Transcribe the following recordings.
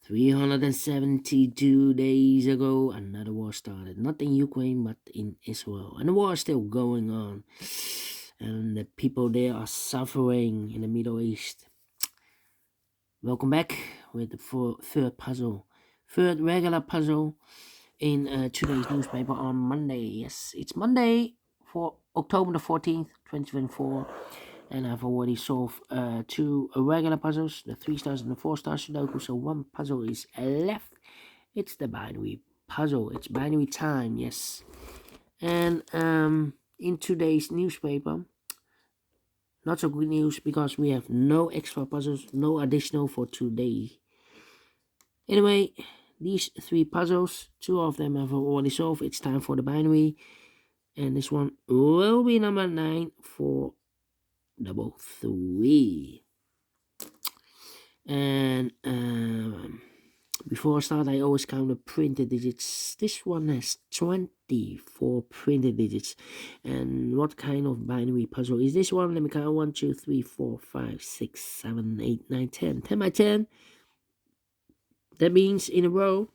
372 days ago, another war started. Not in Ukraine, but in Israel. And the war is still going on. And the people there are suffering in the Middle East. Welcome back with the third puzzle. Third regular puzzle in today's newspaper on Monday. Yes, it's Monday for October the 14th, 2024. And I've already solved two regular puzzles, the 3 stars and the 4 star Sudoku. So one puzzle is left. It's the binary puzzle. It's binary time, yes. And in today's newspaper, not so good news because we have no extra puzzles, no additional for today. Anyway, these three puzzles, two of them have already solved. It's time for the binary. And this one will be number 9 for double 3. And before I start, I always count the printed digits. This one has 24 printed digits. And what kind of binary puzzle is this one? Let me count 1, 2, 3, 4, 5, 6, 7, 8, 9, 10. 10 by 10. That means in a row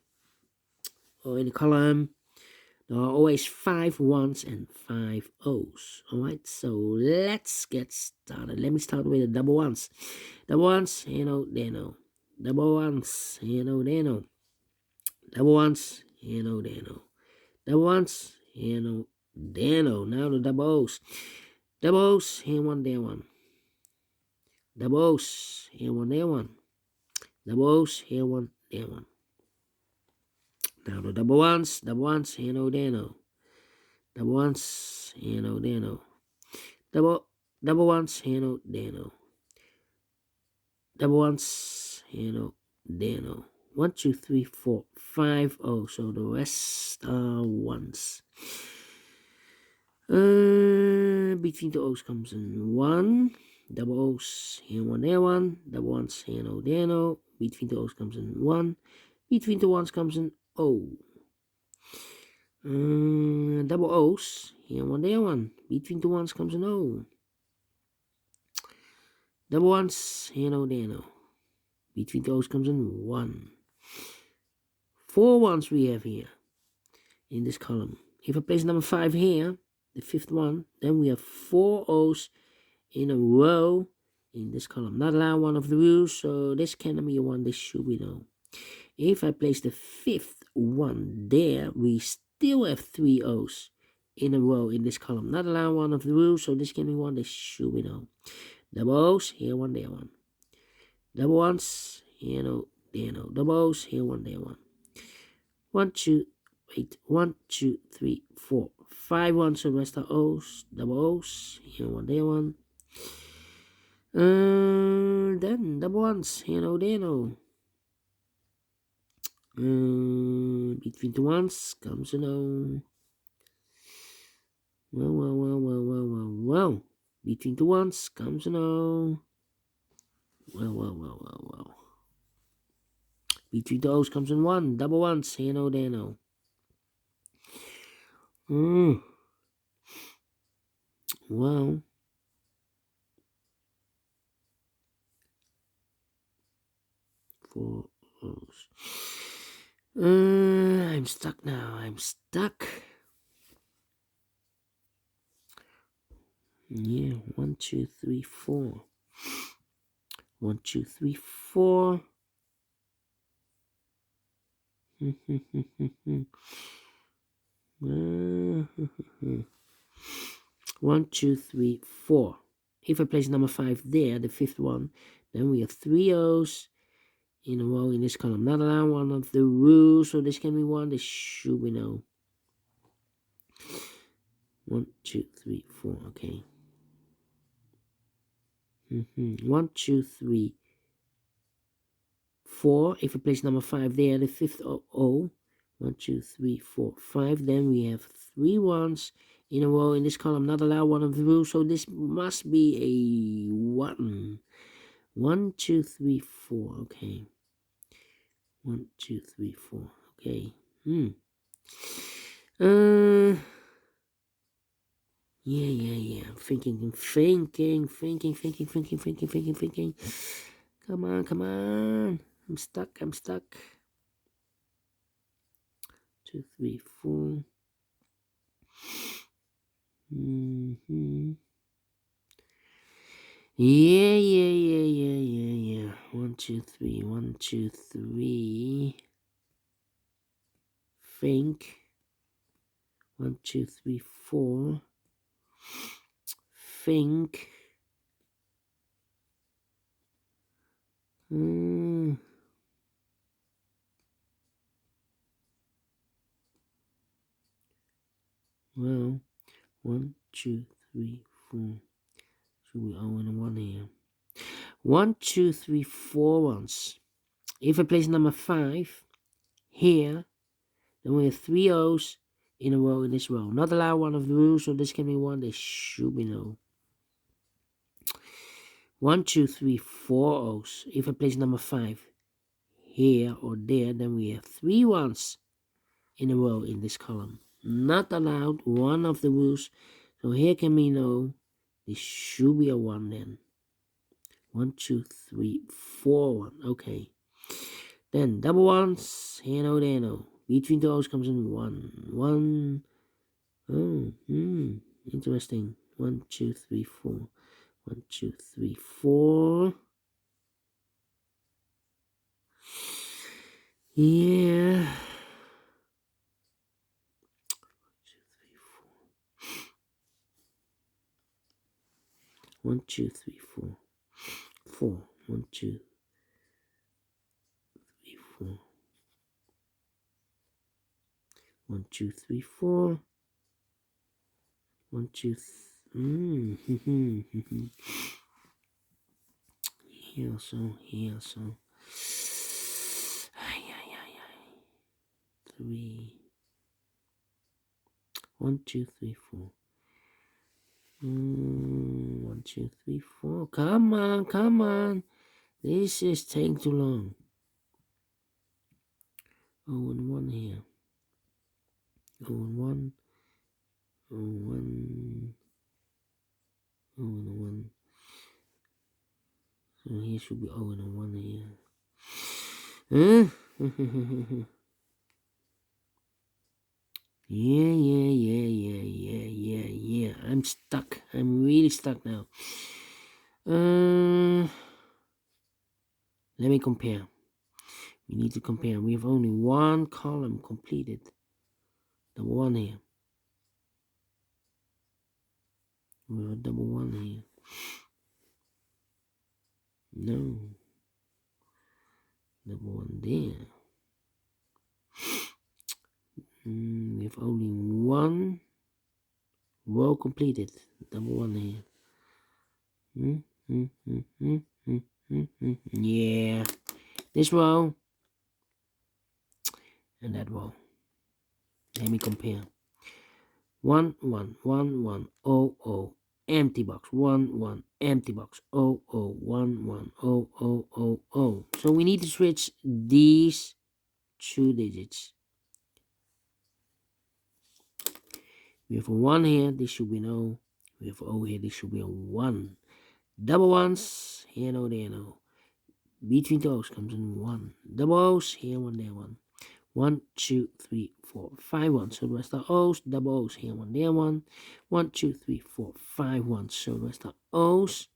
or in a column, there are always 5 ones and 5 O's. Alright, so let's get started. Let me start with the double ones. Double ones, they know. Double ones, they know. Double ones, they know. Double ones, they know. Now the double O's. Double O's, here one, there one. Double O's, here one, there one. Double O's, here one, there one. Now the double ones, here no, there no. Double ones, here no, there no. Double ones, here no, there no. Double ones, here no, there no. 1, 2, 3, 4, 5 Oh, so the rest are ones. Between the O's comes in 1. Double O's, here one, there one. Double ones, here no, there no. Between the O's comes in 1. Between the ones comes in O. Double O's, here one, there one. Between the ones comes an O. Double ones, here no, there no. Between the O's comes in 1. 4 ones we have here in this column. If I place number 5 here, the 5th one, then we have 4 O's in a row in this column. Not allowed one of the rules, so this cannot be a 1, this should be no. If I place the 5th one there, we still have 3 O's in a row in this column. Not allowed one of the rules, so this can be 1, this should be no. Double O's, here one, there one. Double ones, here no, there no. Double O's, here one, there one. 1, 2, 3, 4, 5 ones, so the rest are O's. Double O's, here one, there one. Then double ones, here no, there no. Between the ones comes an O. Well. Between the ones comes an O. Well. Between the O's comes an 1. Double ones, here no, there no. Well. 4 O's. I'm stuck now. Yeah, 1, 2, 3, 4. 1, 2, 3, 4. 1, 2, 3, 4. If I place number 5 there, the 5th one, then we have 3 O's in a row in this column. Not allowed one of the rules, so this can be 1. This should be no. 1, 2, 3, 4. Okay. 1, 2, 3, 4. If I place number 5 there, the 5th O. 1, 2, 3, 4, 5. Then we have 3 ones in a row in this column. Not allowed one of the rules, so this must be a 1. 1, 2, 3, 4. Okay. 1, 2, 3, 4. Okay. Yeah. Thinking. Come on. I'm stuck. 2, 3, 4. Yeah. 1, 2, 3. 1, 2, 3. Think. 1, 2, 3, 4. Think. Well, 1, 2, 3, 4. Should we own a 1 here? 1, 2, 3, 4 ones. If I place number 5 here, then we have 3 O's in a row in this row. Not allow one of the rules, so this can be 1. This should be no. 1, 2, 3, 4 O's. If I place number 5 here or there, then we have 3 ones in a row in this column. Not allowed, one of the rules. So here can be no. This should be a 1 then. 1, 2, 3, 4, 1. Okay. Then double ones. Here no, there no. Between those comes in 1. 1. Oh, interesting. 1, 2, 3, 4. 1, 2, 3, 4. Yeah. 1, 2, 3, 4. 4. 1, 2, 3, 4. 1, 2, 3, 4. 1, 2, Here also. 3. 1, 2, 3, 4. 1, 2, 3, 4. Come on. This is taking too long. Oh, and 1 here. Oh, and 1. Oh, 1. Oh, and 1. So here should be O and a 1 here. Yeah. I'm stuck. I'm really stuck now. Let me compare. We need to compare. We have only one column completed. Double 1 here. We have a double 1 here. No. Double 1 there. We have only one row completed. Double 1 here. Yeah. This row and that row. Let me compare. 1, 1, 1, 1, 0, 0, empty box. 1, 1, empty box. 0, 0, 1, 1, 0, 0, 0, 0. So we need to switch these 2 digits. We have a 1 here, this should be no. We have 0 here, this should be a 1. Double ones, here no, there no. Between those comes in 1. Double O's, here 1, there 1. 1, 2, 3, 4, 5 1. So the rest are O's, double O's, here 1, there 1. 1, 2, 3, 4, 5 1. So the rest are O's.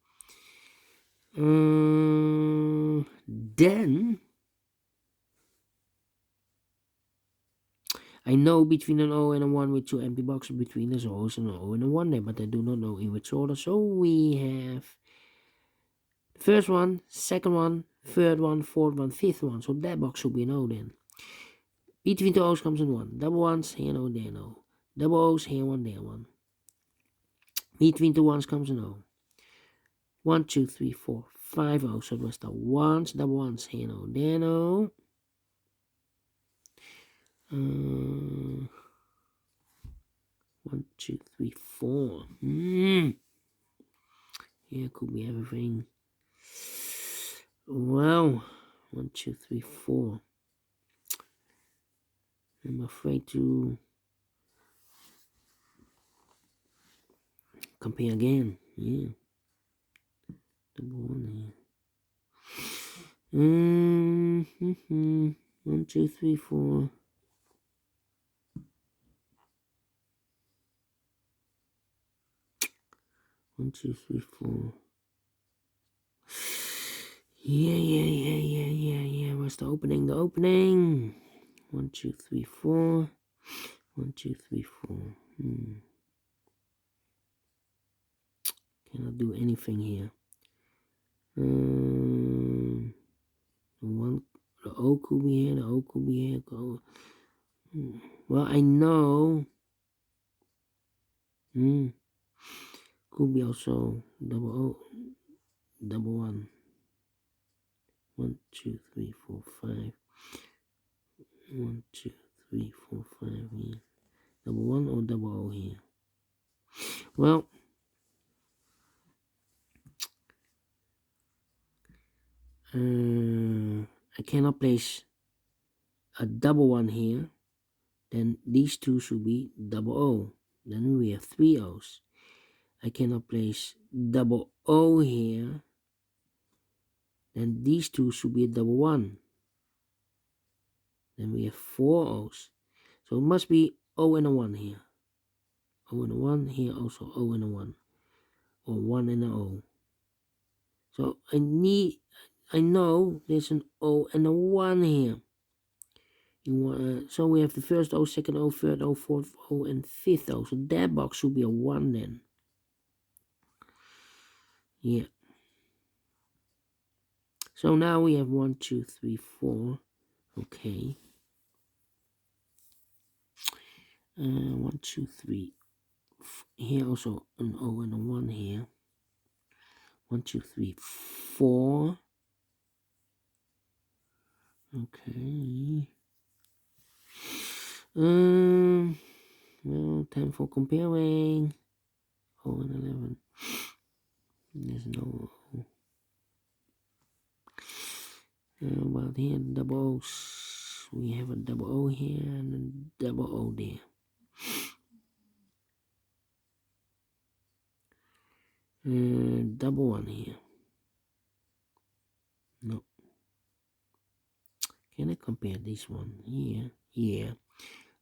Then I know between an O and a 1 with 2 empty boxes between there's always an O and a 1 there, but I do not know in which order. So we have the first one, second one, third one, fourth one, fifth one. So that box should be an O then. Between the O's comes in 1. Double ones, here no, there no. Double O's, here 1, there 1. Between the ones comes an O. 1, 2, 3, 4, 5 O's. So the rest are ones, double ones, here no, there no. 1, 2, 3, 4. Here could be everything. Well, 1, 2, 3, 4. I'm afraid to compare again. Yeah. Double 1 here. 1, 2, 3, 4. One, two, three, four. Yeah. Where's the opening? The opening. 1, 2, 3, 4. 1, 2, 3, 4. Cannot do anything here. The O could be here. The O could be here. Go. Well, I know. Could be also double O, double 1. 1, 2, 3, 4, 5. 1, 2, 3, 4, 5 here. Double 1 or double O here. Well, I cannot place a double 1 here. Then these two should be double O. Then we have 3 O's. I cannot place double O here. Then these two should be a double 1. Then we have 4 O's. So it must be O and a 1 here. O and a 1 here, also O and a 1. Or 1 and a O. So I know there's an O and a 1 here. So we have the first O, second O, third O, fourth O, and fifth O. So that box should be a 1 then. Yeah. So now we have 1, 2, 3, 4. Okay. 1, 2, 3. Here also an O and a 1 here. 1, 2, 3, 4. Okay. Well, time for comparing. O and 11. There's no O. About here, double O's. We have a double O here and a double O there. Double 1 here. No. Can I compare this one? Here. Yeah.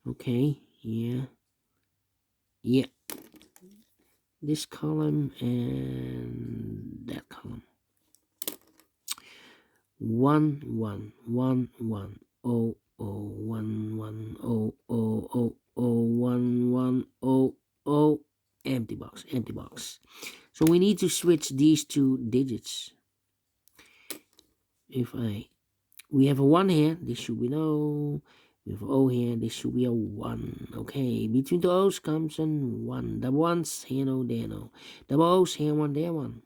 Okay. Yeah. Yeah. This column and that column. 1, 1, 1, 1, O, O, 1, 1, O, O, O, O, 1, 1, O, O, empty box, empty box. So we need to switch these two digits. We have a 1 here, this should be no. We have an O here, this should be a 1. Okay, between the O's comes an 1. Double 1s, here no, there no. Double O's, here 1, there 1.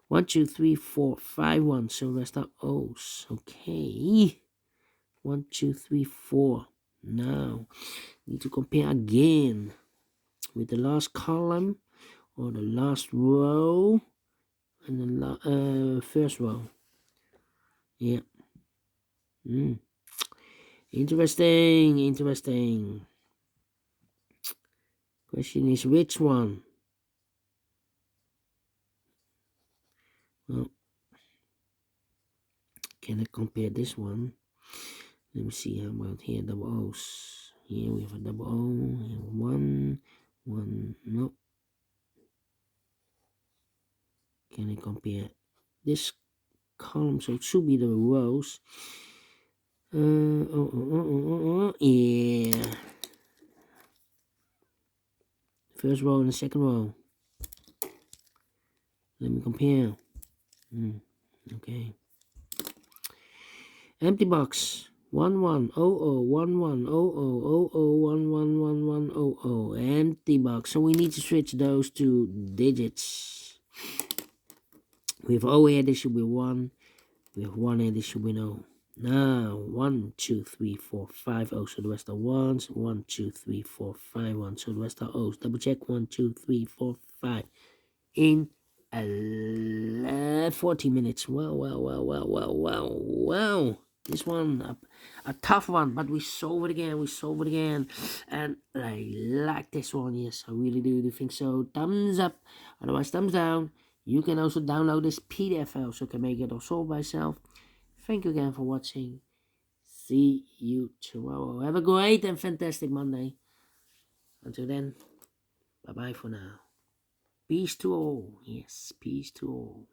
1, 2, 3, 4, 5, 1. So rest are O's. Okay. 1, 2, 3, 4. Now, need to compare again with the last column or the last row and the first row. Yeah. Interesting. Question is which one? Well, can I compare this one? Let me see how about here, double O's. Here we have a double O, here 1, no. Can I compare this column? So it should be the rows. Yeah. First row and the second row. Let me compare. Okay. Empty box. 1, 1, 0, 0, 1, 1, 0, 0, 0, 0, 1, 1, 1, 1, 0, 0. Empty box. So we need to switch those two digits. We have O here, this should be 1. We have 1 here, this should be no. Now, 1, 2, 3, 4, 5 O's. So the rest are 1s. 1, 2, 3, 4, 5 1s. So the rest are O's. Double check. 1, 2, 3, 4, 5. In 40 minutes. Wow. This one, a tough one, but we solve it again. And I like this one. Yes, I really do think so. Thumbs up. Otherwise, thumbs down. You can also download this PDF file so you can make it or solve by yourself. Thank you again for watching. See you tomorrow. Have a great and fantastic Monday. Until then, bye bye for now. Peace to all. Yes, peace to all.